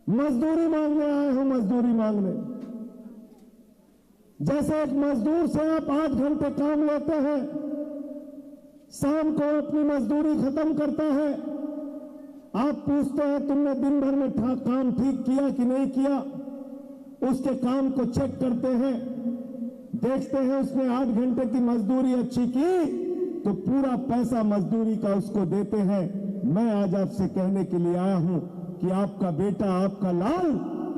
मजदूरी मांगने आए हो, मजदूरी मांगने। जैसे एक मजदूर से आप 8 घंटे काम लेते हैं, शाम को अपनी मजदूरी खत्म करता है, आप पूछते हैं तुमने दिन भर में काम ठीक किया कि नहीं किया, उसके काम को चेक करते हैं, देखते हैं उसने 8 घंटे की मजदूरी अच्छी की तो पूरा पैसा मजदूरी का उसको देते हैं। मैं आज आपसे कहने के लिए आया हूं कि आपका बेटा, आपका लाल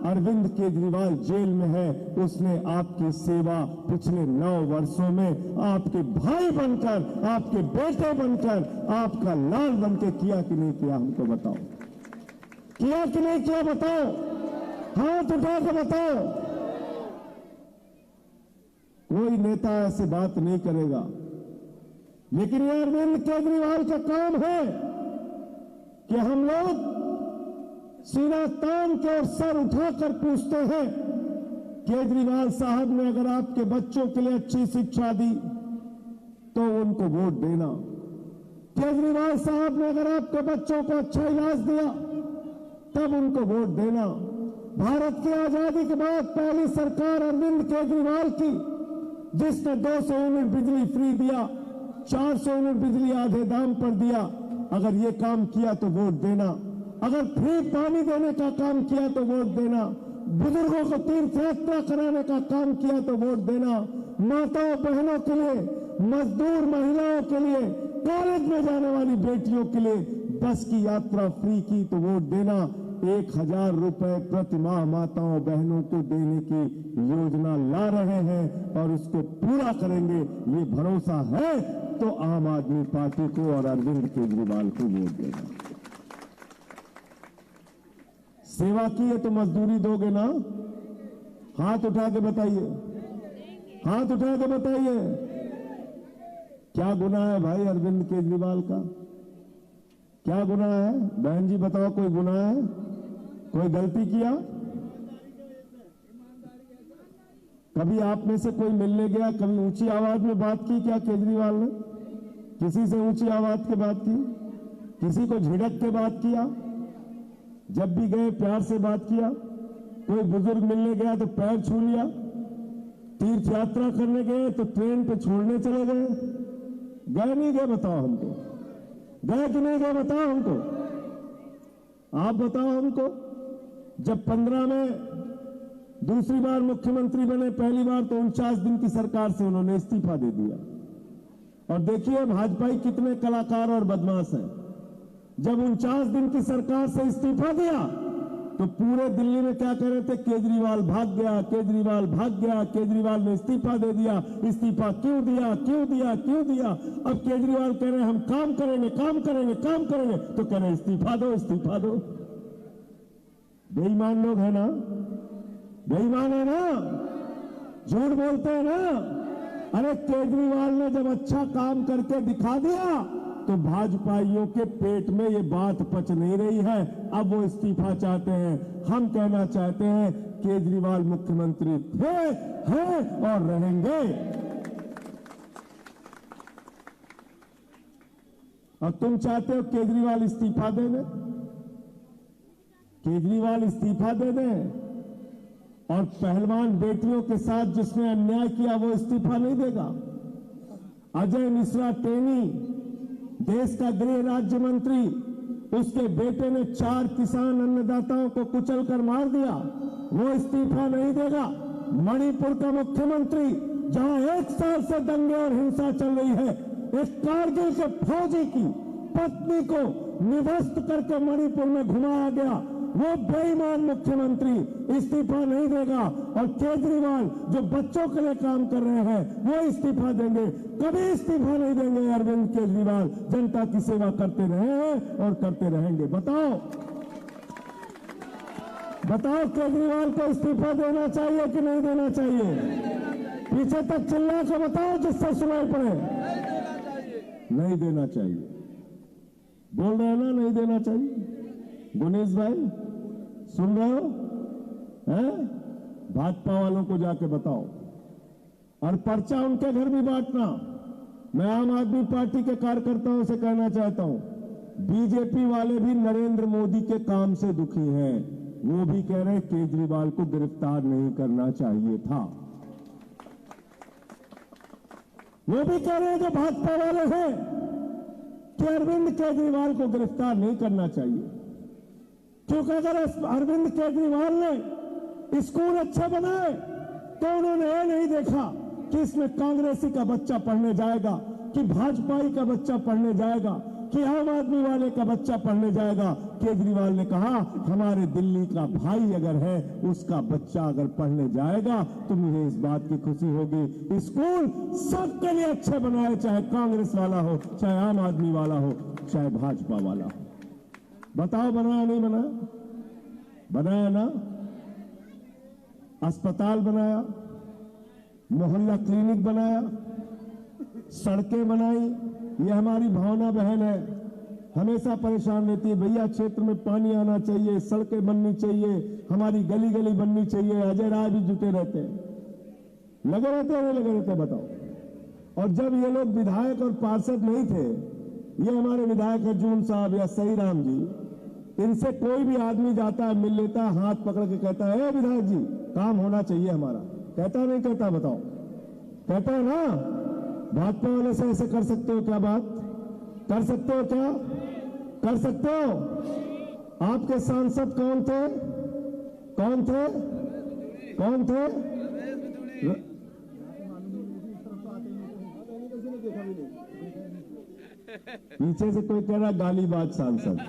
अरविंद केजरीवाल जेल में है। उसने आपकी सेवा पिछले 9 वर्षों में आपके भाई बनकर, आपके बेटे बनकर, आपका लाल बनकर किया कि नहीं किया, हमको बताओ। किया कि नहीं किया बताओ, हाथ उठा के बताओ। कोई नेता ऐसे बात नहीं करेगा, लेकिन ये अरविंद केजरीवाल का काम है कि हम लोग सीना तान के और सर उठाकर पूछते हैं, केजरीवाल साहब ने अगर आपके बच्चों के लिए अच्छी शिक्षा दी तो उनको वोट देना। केजरीवाल साहब ने अगर आपके बच्चों को अच्छा इलाज दिया तब उनको वोट देना। भारत की आजादी के बाद पहली सरकार अरविंद केजरीवाल की, जिसने 200 यूनिट बिजली फ्री दिया, 400 यूनिट बिजली आधे दाम पर दिया। अगर ये काम किया तो वोट देना। अगर फ्री पानी देने का काम किया तो वोट देना। बुजुर्गों को तीर्थ यात्रा कराने का काम किया तो वोट देना। माताओं बहनों के लिए, मजदूर महिलाओं के लिए, कॉलेज में जाने वाली बेटियों के लिए बस की यात्रा फ्री की तो वोट देना। 1000 रुपए प्रति माह माताओं बहनों को देने की योजना ला रहे हैं और उसको पूरा करेंगे, ये भरोसा है तो आम आदमी पार्टी को और अरविंद केजरीवाल को वोट देना। सेवा की है तो मजदूरी दोगे ना? हाथ उठा के बताइए, हाथ उठा के बताइए, क्या गुनाह है भाई अरविंद केजरीवाल का? क्या गुनाह है? बहन जी बताओ, कोई गुनाह है? कोई गलती किया? कभी आप में से कोई मिलने गया, कभी ऊंची आवाज में बात की क्या केजरीवाल ने? किसी से ऊंची आवाज के बात की? किसी को झिड़क के बात किया? जब भी गए प्यार से बात किया? कोई बुजुर्ग मिलने गया तो पैर छू लिया? तीर्थ यात्रा करने गए तो ट्रेन पे छोड़ने चले गए? गए नहीं गए बताओ हमको? गए कि नहीं गए बताओ हमको? आप बताओ हमको। जब 15 में दूसरी बार मुख्यमंत्री बने, पहली बार तो 49 दिन की सरकार से उन्होंने इस्तीफा दे दिया। और देखिए भाजपाई कितने कलाकार और बदमाश हैं। जब 49 दिन की सरकार से इस्तीफा दिया तो पूरे दिल्ली में क्या कह रहे थे? केजरीवाल भाग गया, केजरीवाल भाग गया, केजरीवाल ने इस्तीफा दे दिया। इस्तीफा क्यों दिया, क्यों दिया, क्यों दिया? अब केजरीवाल कह रहे हैं हम काम करेंगे, काम करेंगे, काम करेंगे, तो कह रहे हैं इस्तीफा दो, इस्तीफा दो। बेईमान लोग है ना? बेईमान है ना? झूठ बोलते हैं ना? अरे केजरीवाल ने जब अच्छा काम करके दिखा दिया तो भाजपाइयों के पेट में ये बात पच नहीं रही है, अब वो इस्तीफा चाहते हैं। हम कहना चाहते हैं केजरीवाल मुख्यमंत्री थे, हैं और रहेंगे। और तुम चाहते हो केजरीवाल इस्तीफा दे दे? केजरीवाल इस्तीफा दे दे और पहलवान बेटियों के साथ जिसने अन्याय किया वो इस्तीफा नहीं देगा? अजय मिश्रा टेनी, देश का गृह राज्य मंत्री, उसके बेटे ने 4 किसान अन्नदाताओं को कुचलकर मार दिया, वो इस्तीफा नहीं देगा। मणिपुर का मुख्यमंत्री, जहां 1 साल से दंगे और हिंसा चल रही है, एक कारगिल के फौजी की पत्नी को निधस्त करके मणिपुर में घुमाया गया, वो बेईमान मुख्यमंत्री इस्तीफा नहीं देगा। और केजरीवाल जो बच्चों के लिए काम कर रहे हैं वो इस्तीफा देंगे? कभी इस्तीफा नहीं देंगे। अरविंद केजरीवाल जनता की सेवा करते रहे हैं और करते रहेंगे। बताओ बताओ, केजरीवाल को इस्तीफा देना चाहिए कि नहीं देना चाहिए? पीछे तक चिल्ला के बताओ जिससे सुनाई पड़े। नहीं देना चाहिए। बोल रहे हैं ना, नहीं देना चाहिए। गुनीश भाई सुन रहे हो? हैं? भाजपा वालों को जाके बताओ और पर्चा उनके घर भी बांटना। मैं आम आदमी पार्टी के कार्यकर्ताओं से कहना चाहता हूं, बीजेपी वाले भी नरेंद्र मोदी के काम से दुखी हैं। वो भी कह रहे केजरीवाल को गिरफ्तार नहीं करना चाहिए था। वो भी कह रहे हैं जो भाजपा वाले हैं कि अरविंद केजरीवाल को गिरफ्तार नहीं करना चाहिए, क्योंकि अगर अरविंद केजरीवाल ने स्कूल अच्छे बनाए तो उन्होंने ये नहीं देखा कि इसमें कांग्रेसी का बच्चा पढ़ने जाएगा, कि भाजपाई का बच्चा पढ़ने जाएगा, कि आम आदमी वाले का बच्चा पढ़ने जाएगा। केजरीवाल ने कहा हमारे दिल्ली का भाई अगर है, उसका बच्चा अगर पढ़ने जाएगा तो मुझे इस बात की खुशी होगी। स्कूल सबके लिए अच्छे बनाए, चाहे कांग्रेस वाला हो, चाहे आम आदमी वाला हो, चाहे भाजपा वाला हो। बताओ बनाया नहीं बनाया? बनाया ना। अस्पताल बनाया, मोहल्ला क्लिनिक बनाया, सड़कें बनाई। ये हमारी भावना बहन है, हमेशा परेशान रहती है, भैया क्षेत्र में पानी आना चाहिए, सड़कें बननी चाहिए, हमारी गली गली बननी चाहिए। अजय राय भी जुटे रहते हैं, लगे रहते हैं, लगे रहते हैं, बताओ। और जब ये लोग विधायक और पार्षद नहीं थे, ये हमारे विधायक अर्जुन साहब या सही राम जी, इनसे कोई भी आदमी जाता है, मिल लेता है, हाथ पकड़ के कहता है विधायक जी काम होना चाहिए हमारा। कहता नहीं कहता? बताओ, कहता है ना। भाजपा वाले से ऐसे कर सकते हो क्या? बात कर सकते हो क्या? कर सकते हो? आपके सांसद कौन थे? कौन थे? कौन थे? पीछे से कोई कह रहा गालीबाज सांसद,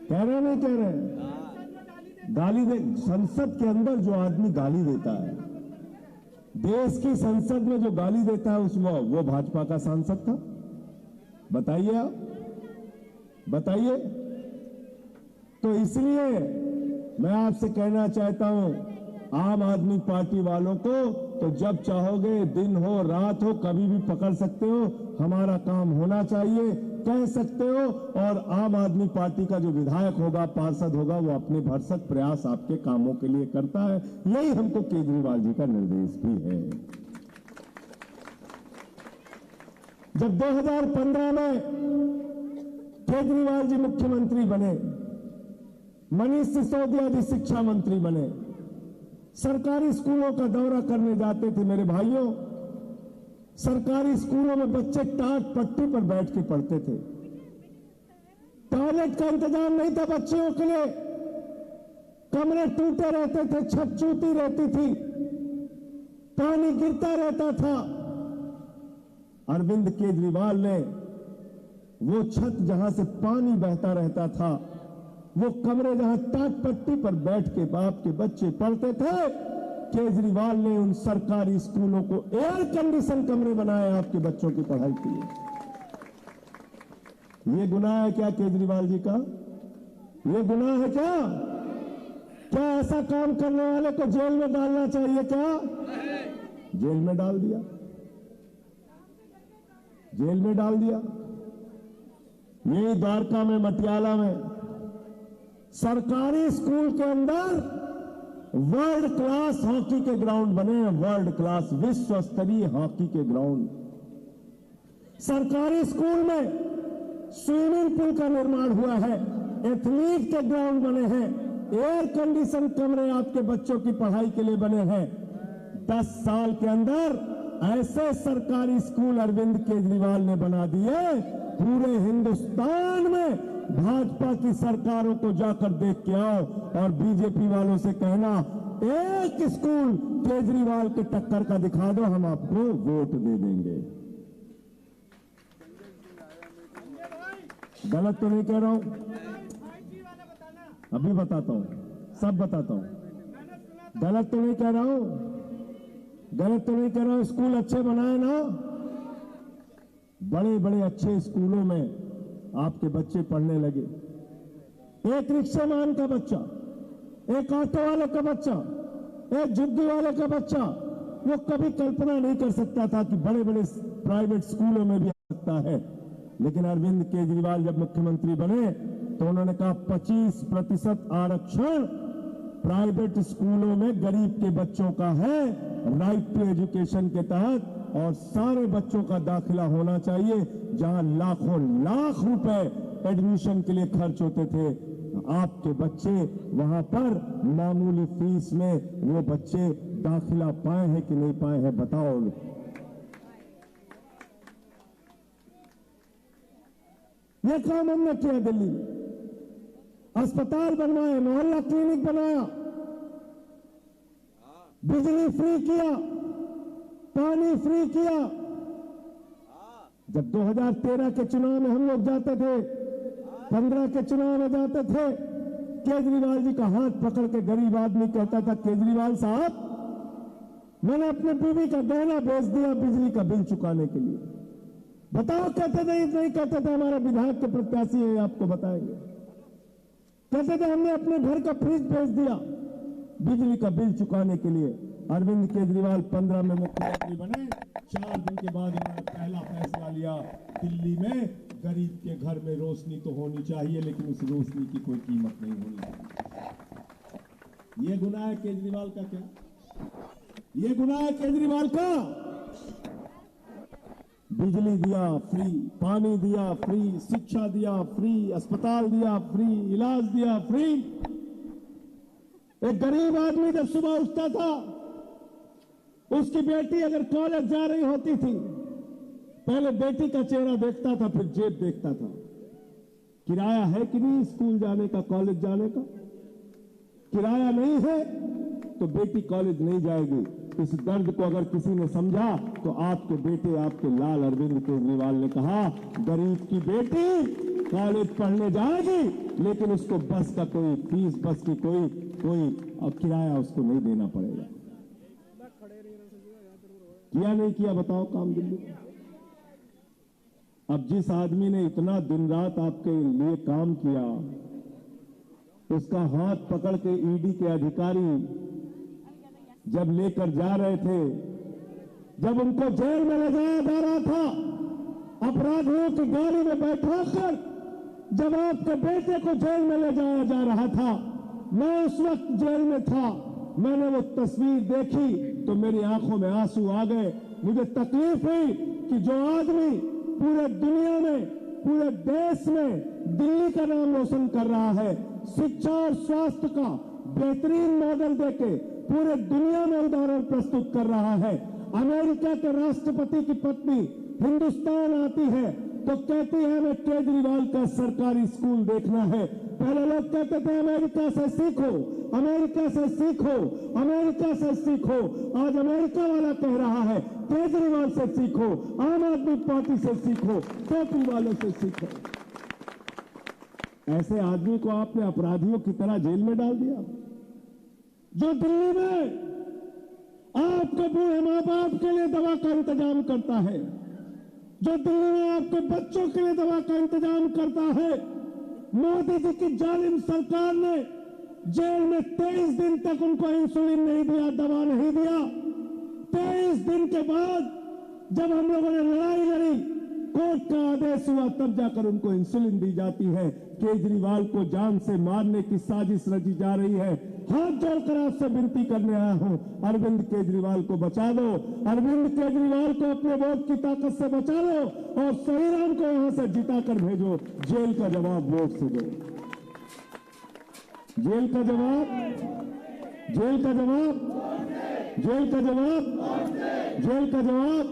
कह रहे नहीं कह रहे? गाली दे। संसद के अंदर जो आदमी गाली देता है, देश की संसद में जो गाली देता है, उसमें वो भाजपा का सांसद था? बताइए आप, बताइए। तो इसलिए मैं आपसे कहना चाहता हूं, आम आदमी पार्टी वालों को तो जब चाहोगे, दिन हो रात हो, कभी भी पकड़ सकते हो। हमारा काम होना चाहिए, कह सकते हो। और आम आदमी पार्टी का जो विधायक होगा, पार्षद होगा, वो अपने भरसक प्रयास आपके कामों के लिए करता है। यही हमको केजरीवाल जी का निर्देश भी है। जब 2015 में केजरीवाल जी मुख्यमंत्री बने, मनीष सिसोदिया जी शिक्षा मंत्री बने, सरकारी स्कूलों का दौरा करने जाते थे मेरे भाइयों। सरकारी स्कूलों में बच्चे टाट पट्टी पर बैठ के पढ़ते थे, टॉयलेट का इंतजाम नहीं था बच्चियों के लिए, कमरे टूटे रहते थे, छत चूती रहती थी, पानी गिरता रहता था। अरविंद केजरीवाल ने वो छत जहां से पानी बहता रहता था, वो कमरे जहां टाट पट्टी पर बैठ के बाप के बच्चे पढ़ते थे, केजरीवाल ने उन सरकारी स्कूलों को एयर कंडीशन कमरे बनाए आपके बच्चों की पढ़ाई के लिए। ये गुनाह है क्या केजरीवाल जी का? ये गुनाह है क्या? क्या ऐसा काम करने वाले को जेल में डालना चाहिए क्या? जेल में डाल दिया, जेल में डाल दिया। यही द्वारका में, मटियाला में सरकारी स्कूल के अंदर वर्ल्ड क्लास हॉकी के ग्राउंड बने हैं, वर्ल्ड क्लास विश्व स्तरीय हॉकी के ग्राउंड। सरकारी स्कूल में स्विमिंग पूल का निर्माण हुआ है, एथलीट के ग्राउंड बने हैं, एयर कंडीशन कमरे आपके बच्चों की पढ़ाई के लिए बने हैं। 10 साल के अंदर ऐसे सरकारी स्कूल अरविंद केजरीवाल ने बना दिए। पूरे हिंदुस्तान में भाजपा की सरकारों को जाकर देख के आओ और बीजेपी वालों से कहना एक स्कूल केजरीवाल के टक्कर का दिखा दो, हम आपको वोट दे देंगे। गलत तो नहीं कह रहा हूं? अभी बताता हूं, सब बताता हूं। गलत तो नहीं कह रहा हूं, गलत तो नहीं कह रहा हूं। स्कूल अच्छे बनाए ना, बड़े बड़े अच्छे स्कूलों में आपके बच्चे पढ़ने लगे। एक रिक्शामान का बच्चा, एक ऑटो वाले का बच्चा, एक झुग्गी वाले का बच्चा, वो कभी कल्पना नहीं कर सकता था कि बड़े बड़े प्राइवेट स्कूलों में भी आ सकता है। लेकिन अरविंद केजरीवाल जब मुख्यमंत्री बने तो उन्होंने कहा 25% आरक्षण प्राइवेट स्कूलों में गरीब के बच्चों का है, राइट टू एजुकेशन के तहत, और सारे बच्चों का दाखिला होना चाहिए। जहां लाखों लाख रुपए एडमिशन के लिए खर्च होते थे, आपके बच्चे वहां पर मामूली फीस में वो बच्चे दाखिला पाए हैं कि नहीं पाए हैं, बताओ। ये काम हमने किया दिल्ली में, अस्पताल बनवाए, मोहल्ला क्लिनिक बनाया, बिजली फ्री किया, पानी फ्री किया। जब 2013 के चुनाव में हम लोग जाते थे, 15 के चुनाव में जाते थे, केजरीवाल जी का हाथ पकड़ के गरीब आदमी कहता था, केजरीवाल साहब मैंने अपने बीवी का गहना बेच दिया बिजली का बिल चुकाने के लिए। बताओ, कहते थे नहीं कहते थे हमारे विधायक के प्रत्याशी है, आपको बताएंगे। कहते थे हमने अपने घर का फ्रिज बेच दिया बिजली का बिल चुकाने के लिए। अरविंद केजरीवाल 15 में मुख्यमंत्री बने, 4 दिन के बाद उन्होंने पहला फैसला लिया, दिल्ली में गरीब के घर में रोशनी तो होनी चाहिए, लेकिन उस रोशनी की कोई कीमत नहीं होनी चाहिए। ये गुनाह है केजरीवाल का क्या? ये गुनाह है केजरीवाल का? बिजली दिया फ्री, पानी दिया फ्री, शिक्षा दिया फ्री, अस्पताल दिया फ्री, इलाज दिया फ्री। एक गरीब आदमी जब सुबह उठता था, उसकी बेटी अगर कॉलेज जा रही होती थी, पहले बेटी का चेहरा देखता था, फिर जेब देखता था। किराया है कि नहीं स्कूल जाने का, कॉलेज जाने का? किराया नहीं है तो बेटी कॉलेज नहीं जाएगी। इस दर्द को अगर किसी ने समझा तो आपके बेटे, आपके लाल अरविंद केजरीवाल ने कहा, गरीब की बेटी कॉलेज पढ़ने जाएगी, लेकिन उसको बस का कोई फीस, बस की कोई किराया उसको नहीं देना पड़ेगा। किया नहीं किया, बताओ काम दिल्ली में? अब जिस आदमी ने इतना दिन रात आपके लिए काम किया, उसका हाथ पकड़ के ईडी के अधिकारी जब लेकर जा रहे थे, जब उनको जेल में ले जाया जा रहा था, अपराधियों की गाड़ी में बैठाकर जब आपके बेटे को जेल में ले जाया जा रहा था, मैं उस वक्त जेल में था, मैंने वो तस्वीर देखी तो मेरी आंखों में आंसू आ गए। मुझे तकलीफ हुई कि जो आदमी पूरे दुनिया में, पूरे देश में दिल्ली का नाम रोशन कर रहा है, शिक्षा और स्वास्थ्य का बेहतरीन मॉडल देके पूरे दुनिया में उदाहरण प्रस्तुत कर रहा है। अमेरिका के राष्ट्रपति की पत्नी हिंदुस्तान आती है तो कहती है हमें केजरीवाल का सरकारी स्कूल देखना है। पहले लोग कहते थे अमेरिका से सीखो, अमेरिका से सीखो, अमेरिका से सीखो। आज अमेरिका वाला कह रहा है केजरीवाल से सीखो, आम आदमी पार्टी से सीखो, टोपी वालों से सीखो। ऐसे आदमी को आपने अपराधियों की तरह जेल में डाल दिया। जो दिल्ली में आपके बूढ़े मां बाप के लिए दवा का इंतजाम करता है, जो दिल्ली में आपके बच्चों के लिए दवा का इंतजाम करता है, मोदी जी की जालिम सरकार ने जेल में 23 दिन तक उनको इंसुलिन नहीं दिया, दवा नहीं दिया। 23 दिन के बाद जब हम लोगों ने लड़ाई लड़ी, कोर्ट का आदेश हुआ, तब जाकर उनको इंसुलिन दी जाती है। केजरीवाल को जान से मारने की साजिश रची जा रही है। हाथ जोड़कर आपसे विनती करने आया हूं, अरविंद केजरीवाल को बचा लो, अरविंद केजरीवाल को अपने वोट की ताकत से बचा लो और श्रीराम को यहां से जिताकर भेजो। जेल का जवाब वोट से दो। जेल का जवाब, जेल का जवाब, जेल का जवाब, जेल का जवाब।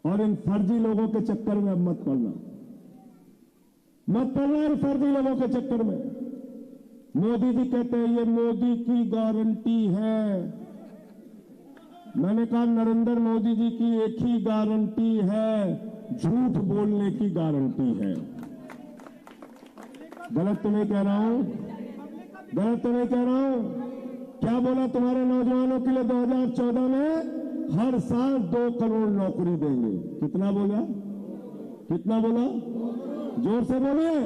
और इन फर्जी लोगों के चक्कर में अब मत पड़ना, मत पड़ना इन फर्जी लोगों के चक्कर में। मोदी जी कहते हैं ये मोदी की गारंटी है। मैंने कहा नरेंद्र मोदी जी की एक ही गारंटी है, झूठ बोलने की गारंटी है। गलत तो नहीं कह रहा हूं, गलत तो नहीं कह रहा हूं। क्या बोला तुम्हारे नौजवानों के लिए 2014 में हर साल 2 करोड़ नौकरी देंगे। कितना बोला, कितना बोला? जोर से बोलिए।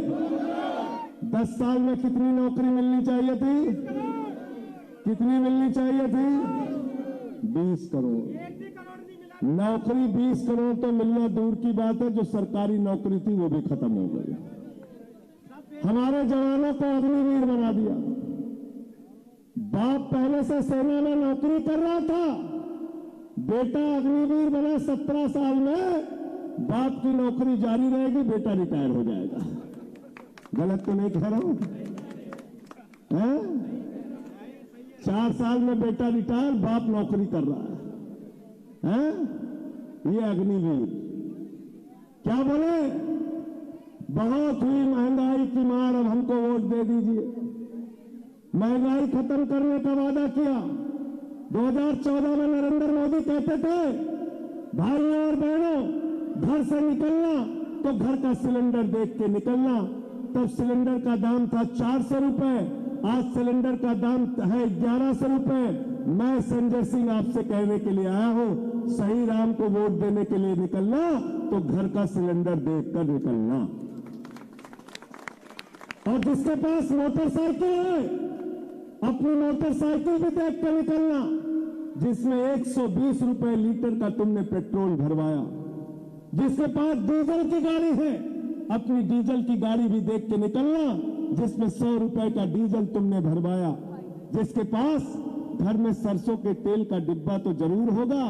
10 साल में कितनी नौकरी मिलनी चाहिए थी? कितनी मिलनी चाहिए थी? 20 करोड़। नौकरी 20 करोड़ तो मिलना दूर की बात है, जो सरकारी नौकरी थी वो भी खत्म हो गई। हमारे जवानों को अग्निवीर बना दिया। बाप पहले से सेना में नौकरी कर रहा था, बेटा अग्निवीर बना। 17 साल में बाप की नौकरी जारी रहेगी, बेटा रिटायर हो जाएगा। गलत तो नहीं कह रहा हूं? 4 साल में बेटा रिटायर, बाप नौकरी कर रहा है? ये अग्निवीर क्या बोले? बहुत हुई महंगाई की मार, अब हमको वोट दे दीजिए। महंगाई खत्म करने का वादा किया। 2014 में नरेंद्र मोदी कहते थे भाइयों और बहनों, घर से निकलना तो घर का सिलेंडर देख के निकलना। तब सिलेंडर का दाम था 400 रुपए, आज सिलेंडर का दाम है 1100 रुपए। मैं संजय सिंह आपसे कहने के लिए आया हूं, सही राम को वोट देने के लिए निकलना तो घर का सिलेंडर देखकर निकलना। और जिसके पास मोटरसाइकिल है, अपनी मोटरसाइकिल भी देख कर निकलना, जिसमें 120 रुपए लीटर का तुमने पेट्रोल भरवाया। जिसके पास डीजल की गाड़ी है, अपनी डीजल की गाड़ी भी देख के निकलना, जिसमें 100 रुपए का डीजल तुमने भरवाया। जिसके पास घर में सरसों के तेल का डिब्बा तो जरूर होगा,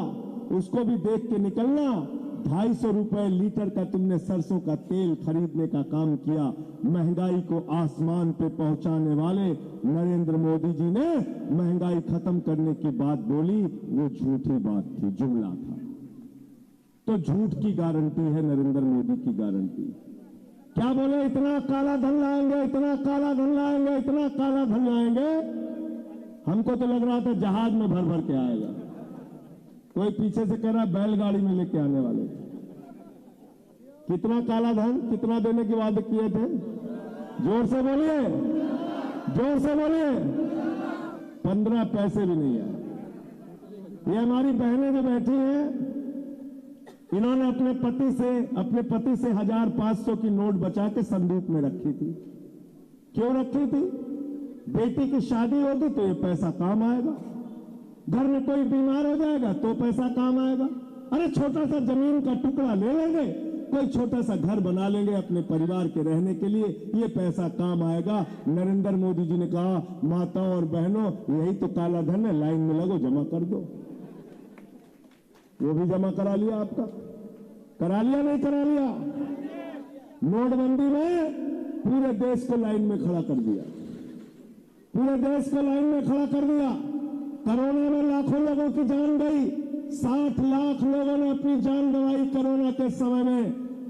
उसको भी देख के निकलना। 250 रुपए लीटर का तुमने सरसों का तेल खरीदने का काम किया। महंगाई को आसमान पे पहुंचाने वाले नरेंद्र मोदी जी ने महंगाई खत्म करने की बात बोली, वो झूठी बात थी, जुमला था। तो झूठ की गारंटी है नरेंद्र मोदी की गारंटी। क्या बोले? इतना काला धन लाएंगे, इतना काला धन लाएंगे, इतना काला धन लाएंगे। हमको तो लग रहा था जहाज में भर भर के आएगा। कोई पीछे से कह रहा बैलगाड़ी में लेके आने वाले। कितना काला धन, कितना देने के वादे किए थे? जोर से बोलिए, जोर से बोलिए। 15 पैसे भी नहीं आए। ये हमारी बहनें जो बैठी हैं, इन्होंने अपने पति से 1500 की नोट बचा के संदूक में रखी थी। क्यों रखी थी? बेटी की शादी होगी तो ये पैसा काम आएगा, घर में कोई बीमार हो जाएगा तो पैसा काम आएगा। अरे छोटा सा जमीन का टुकड़ा ले लेंगे, कोई छोटा सा घर बना लेंगे अपने परिवार के रहने के लिए, ये पैसा काम आएगा। नरेंद्र मोदी जी ने कहा, माताओं और बहनों, यही तो काला धन है, लाइन में लगो, जमा कर दो। वो भी जमा करा लिया। आपका करा लिया? नहीं करा लिया? नोटबंदी में पूरे देश को लाइन में खड़ा कर दिया, पूरे देश को लाइन में खड़ा कर दिया। कोरोना में लाखों लोगों की जान गई, 60 लाख लोगों ने अपनी जान गंवाई कोरोना के समय में।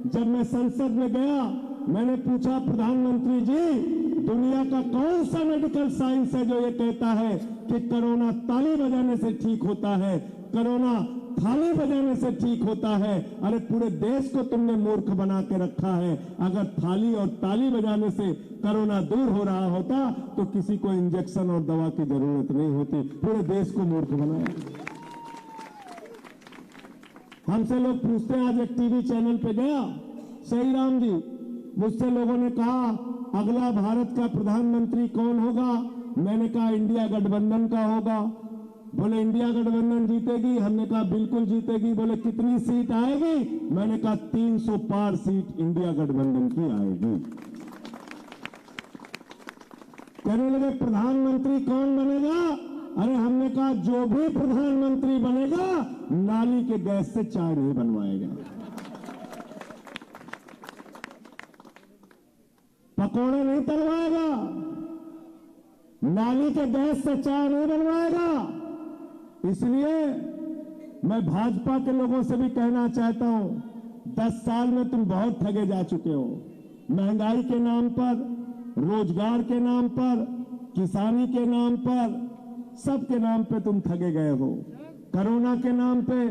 जब मैं संसद में गया, मैंने पूछा, प्रधानमंत्री जी, दुनिया का कौन सा मेडिकल साइंस है जो ये कहता है कि कोरोना ताली बजाने से ठीक होता है, कोरोना थाली बजाने से ठीक होता है? अरे पूरे देश को तुमने मूर्ख बना के रखा है। अगर थाली और ताली बजाने से कोरोना दूर हो रहा होता तो किसी को इंजेक्शन और दवा की जरूरत नहीं होती। पूरे देश को मूर्ख बनाया। हमसे लोग पूछते हैं, आज एक टीवी चैनल पे गया, सही राम जी, मुझसे लोगों ने कहा अगला भारत का प्रधानमंत्री कौन होगा? मैंने कहा इंडिया गठबंधन का होगा। बोले इंडिया गठबंधन जीतेगी? हमने कहा बिल्कुल जीतेगी। बोले कितनी सीट आएगी? मैंने कहा 300 पार सीट इंडिया गठबंधन की आएगी। कहने लगे प्रधानमंत्री कौन बनेगा? अरे हमने कहा जो भी प्रधानमंत्री बनेगा नाली के गैस से चाय नहीं बनवाएगा, पकौड़े नहीं तलवाएगा, नाली के गैस से चाय नहीं बनवाएगा। इसलिए मैं भाजपा के लोगों से भी कहना चाहता हूं, 10 साल में तुम बहुत ठगे जा चुके हो। महंगाई के नाम पर, रोजगार के नाम पर, किसानी के नाम पर, सबके नाम पे तुम ठगे गए हो। कोरोना के नाम पे,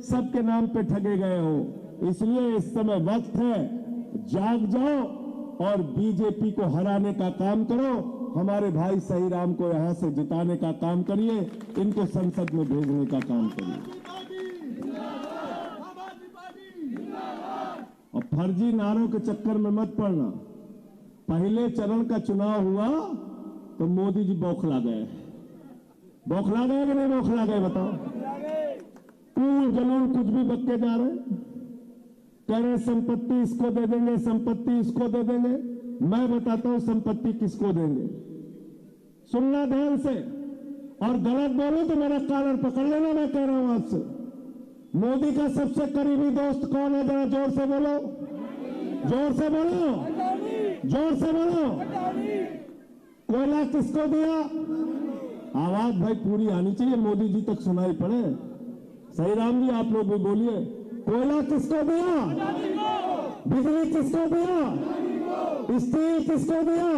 सबके नाम पे ठगे गए हो। इसलिए इस समय वक्त है, जाग जाओ और बीजेपी को हराने का काम करो। हमारे भाई सही राम को यहां से जिताने का काम करिए, इनको संसद में भेजने का काम करिए। और फर्जी नारों के चक्कर में मत पड़ना। पहले चरण का चुनाव हुआ तो मोदी जी बौखला गए। बौखला गए कि नहीं बौखला गए? बताओ। कूल जलूल कुछ भी बक्के जा रहे, कह रहे संपत्ति इसको दे देंगे, संपत्ति इसको दे देंगे। मैं बताता हूं संपत्ति किसको देंगे, सुनना ध्यान से। और गलत बोलो तो मेरा कॉलर पकड़ लेना। मैं कह रहा हूं आपसे, मोदी का सबसे करीबी दोस्त कौन है? जरा जोर से बोलो, जोर से बोलो। जोर से बोलो। कोयला किसको दिया? आवाज भाई पूरी आनी चाहिए, मोदी जी तक सुनाई पड़े। सही राम जी आप लोग भी बोलिए। कोयला किसको दिया? बिजली किसको दिया? स्टील किसको दिया?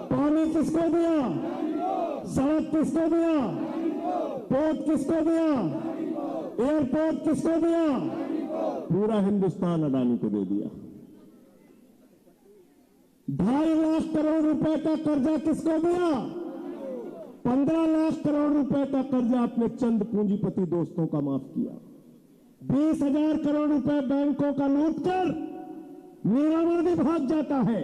पानी किसको दिया? सड़क किसको दिया? पोर्ट किसको दिया? एयरपोर्ट किसको दिया? पूरा हिंदुस्तान अडानी को दे दिया। 2.5 लाख करोड़ रुपए का कर्जा किसको दिया? 15 लाख करोड़ रुपए का कर्जा अपने चंद पूंजीपति दोस्तों का माफ किया। 20,000 करोड़ रुपए बैंकों का लूट कर नीलावती भाग जाता है,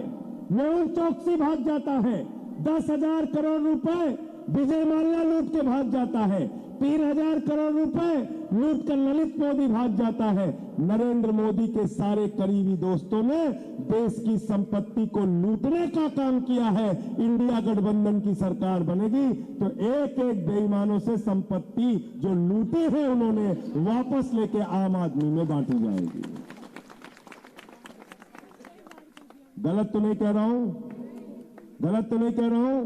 मेहुल चौकसी भाग जाता है। 10,000 करोड़ रुपए विजय माल्या लूट के भाग जाता है। 3,000 करोड़ रुपए लूट कर ललित मोदी भाग जाता है। नरेंद्र मोदी के सारे करीबी दोस्तों ने देश की संपत्ति को लूटने का काम किया है। इंडिया गठबंधन की सरकार बनेगी तो एक एक बेईमानों से संपत्ति जो लूटी है उन्होंने वापस लेके आम आदमी में बांटी जाएगी। गलत तो नहीं कह रहा हूं? गलत तो नहीं कह रहा हूं?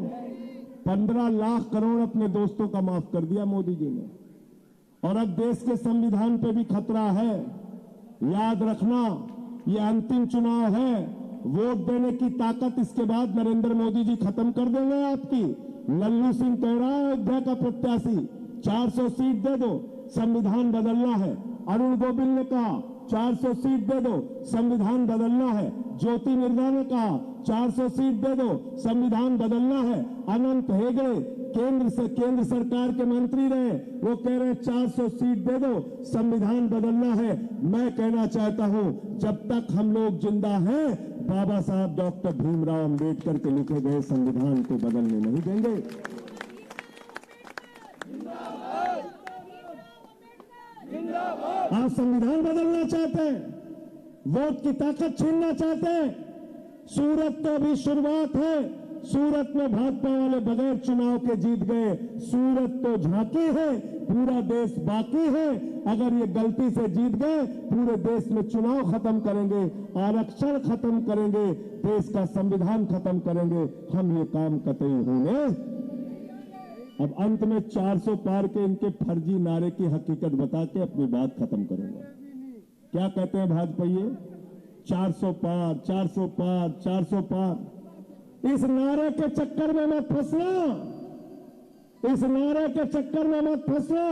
15 लाख करोड़ अपने दोस्तों का माफ कर दिया मोदी जी ने। और अब देश के संविधान पे भी खतरा है। याद रखना, ये अंतिम चुनाव है। वोट देने की ताकत इसके बाद नरेंद्र मोदी जी खत्म कर देंगे आपकी। लल्लू सिंह कह रहा है अयोध्या का प्रत्याशी 400 सीट दे दो, संविधान बदलना है। अरुण गोविल ने कहा 400 सीट दे दो, संविधान बदलना है। ज्योति मिर्जा ने कहा 400 सीट दे दो, संविधान बदलना है। अनंत हेगड़े केंद्र सरकार के मंत्री रहे, वो कह रहे 400 सीट दे दो, संविधान बदलना है। मैं कहना चाहता हूं जब तक हम लोग जिंदा हैं बाबा साहब डॉक्टर भीमराव अंबेडकर के लिखे गए संविधान को बदलने नहीं देंगे। आप संविधान बदलना चाहते हैं, वोट की ताकत छीनना चाहते हैं। सूरत तो अभी शुरुआत है। सूरत में भाजपा वाले बगैर चुनाव के जीत गए। सूरत तो झांकी है, पूरा देश बाकी है। अगर ये गलती से जीत गए पूरे देश में चुनाव खत्म करेंगे, आरक्षण खत्म करेंगे, देश का संविधान खत्म करेंगे। हम ये काम कतई होने। अब अंत में 400 पार के इनके फर्जी नारे की हकीकत बता के अपनी बात खत्म करूंगा। क्या कहते हैं भाजपाई? 400 पार, 400 पार, 400 पार। इस नारे के चक्कर में मत फंसना, इस नारे के चक्कर में मत फंसना।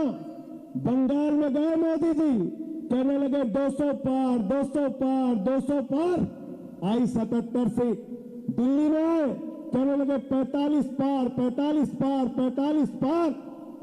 बंगाल में गए मोदी जी, कहने लगे 200 पार, 200 पार, 200 पार। आई 77 सीट। दिल्ली में आए, कहने लगे 45 पार, 45 पार, 45 पार।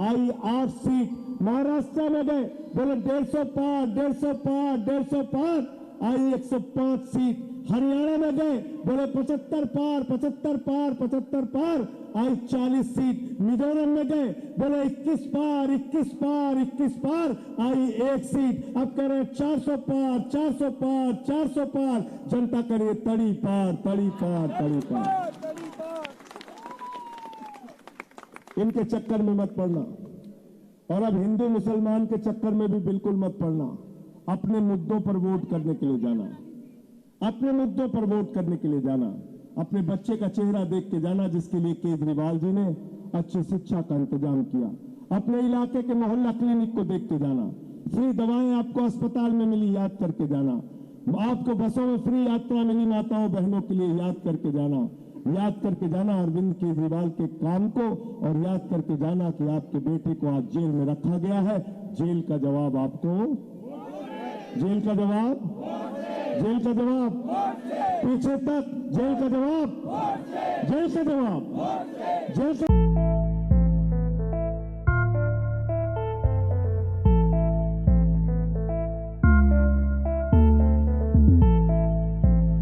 आई 8 सीट। महाराष्ट्र में गए, बोले 150 पार, 150 पार, 150 पार। आई 105 सीट। हरियाणा में गए, बोले 75 पार, 75 पार, 75 पार। आई 40 सीट। मिजोरम में गए, बोले 21 पार, 21 पार, 21 पार। आई 1 सीट। अब कह रहे 400 पार, 400 पार, 400 पार। जनता करे तड़ी पार, तड़ी पार, तड़ी पार। इनके चक्कर में मत पड़ना। और अब हिंदू मुसलमान के चक्कर में भी बिल्कुल मत पड़ना। अपने मुद्दों पर वोट करने के लिए जाना, अपने मुद्दों पर वोट करने के लिए जाना। अपने बच्चे का चेहरा देख के जाना जिसके लिए केजरीवाल जी ने अच्छी शिक्षा का इंतजाम किया। अपने इलाके के मोहल्ला क्लिनिक को देख के जाना। फ्री दवाएं आपको अस्पताल में मिली, याद करके जाना। आपको बसों में फ्री यात्रा मिली माताओं बहनों के लिए, याद करके जाना। याद करके जाना अरविंद केजरीवाल के काम को, और याद करके जाना कि आपके बेटे को आज जेल में रखा गया है। जेल का जवाब आपको, जेल का जवाब, जेल का जवाब, पीछे तक जेल का जवाब, जेल का जवाब, जेल का